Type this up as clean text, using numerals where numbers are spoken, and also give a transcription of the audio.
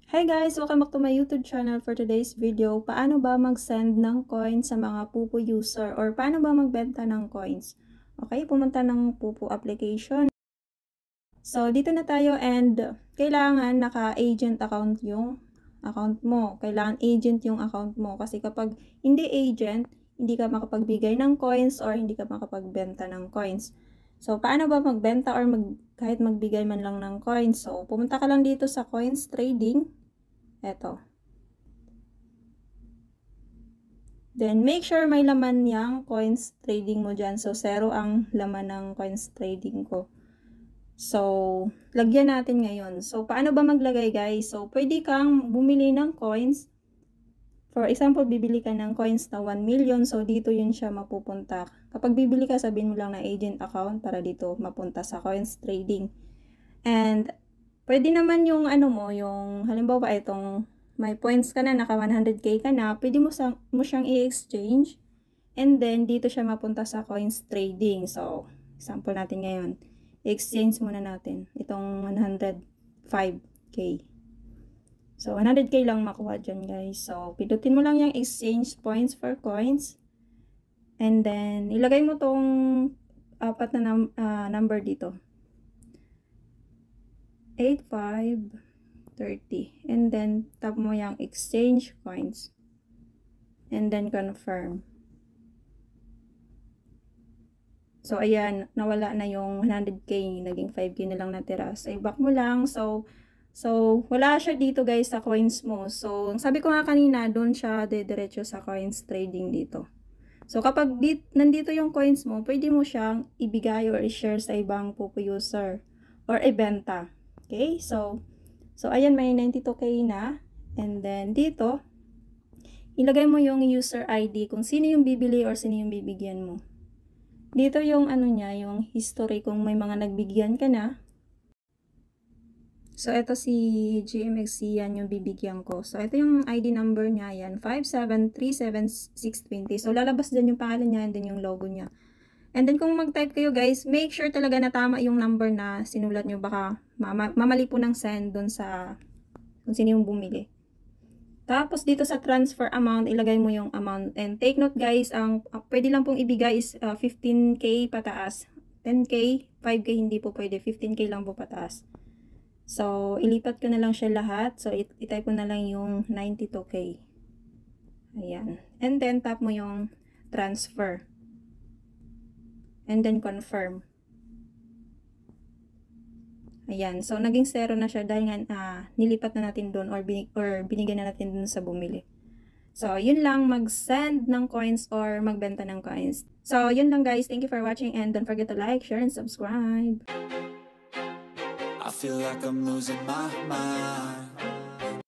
Hi guys! Welcome back to my YouTube channel. For today's video, paano ba mag-send ng coins sa mga Pupo user or paano ba magbenta ng coins? Okay, pumunta ng Pupo application. So, dito na tayo and kailangan naka-agent account yung account mo. Kailangan agent yung account mo kasi kapag hindi agent, hindi ka makapagbigay ng coins or hindi ka makapagbenta ng coins. So, paano ba magbenta or kahit magbigay man lang ng coins? So, pumunta ka lang dito sa coins trading. Eto. Then, make sure may laman yung coins trading mo dyan. So, 0 ang laman ng coins trading ko. So, lagyan natin ngayon. So, paano ba maglagay guys? So, pwede kang bumili ng coins. For example, bibili ka ng coins na 1 million. So, dito yun siya mapupunta. Kapag bibili ka, sabihin mo lang na agent account para dito mapunta sa coins trading. And, pwede naman yung ano mo, yung halimbawa itong may points ka na, naka 100k ka na, pwede mo siyang i-exchange. And then, dito siya mapunta sa coins trading. So, example natin ngayon. I-exchange muna natin itong 105k. So, 100k lang makuha dyan guys. So, pindutin mo lang yung exchange points for coins. And then, ilagay mo tong apat na number dito. 8530. And then, tap mo yung exchange coins. And then, confirm. So, ayan, nawala na yung 100k. Naging 5k na lang natira. So, i-back mo lang. So, wala siya dito guys sa coins mo. So, sabi ko nga kanina, doon siya diretso sa coins trading dito. So, kapag nandito yung coins mo, pwede mo siyang ibigay or i-share sa ibang Pupo user or ibenta. Okay? So ayan, may 92k na. And then, dito, ilagay mo yung user ID kung sino yung bibili or sino yung bibigyan mo. Dito yung ano niya, yung history kung may mga nagbigyan ka na. So, ito si GMXC, yan yung bibigyan ko. So, ito yung ID number niya, yan, 5737620. So, lalabas dyan yung pangalan niya and then yung logo niya. And then, kung mag-type kayo guys, make sure talaga na tama yung number na sinulat nyo. Baka mamali po ng send dun sa kung sino yung bumili. Tapos, dito sa transfer amount, ilagay mo yung amount. And take note guys, ang pwede lang pong ibigay is 15k pataas. 10k, 5k hindi po pwede. 15k lang po pataas. So, ilipat ko na lang siya lahat. So, itype ko na lang yung 92k. Ayan. And then, tap mo yung transfer. And then, confirm. Ayan. So, naging 0 na siya dahil nga nilipat na natin doon or binigyan na natin doon sa bumili. So, yun lang. Mag-send ng coins or magbenta ng coins. So, yun lang guys. Thank you for watching and don't forget to like, share, and subscribe. I feel like I'm losing my mind.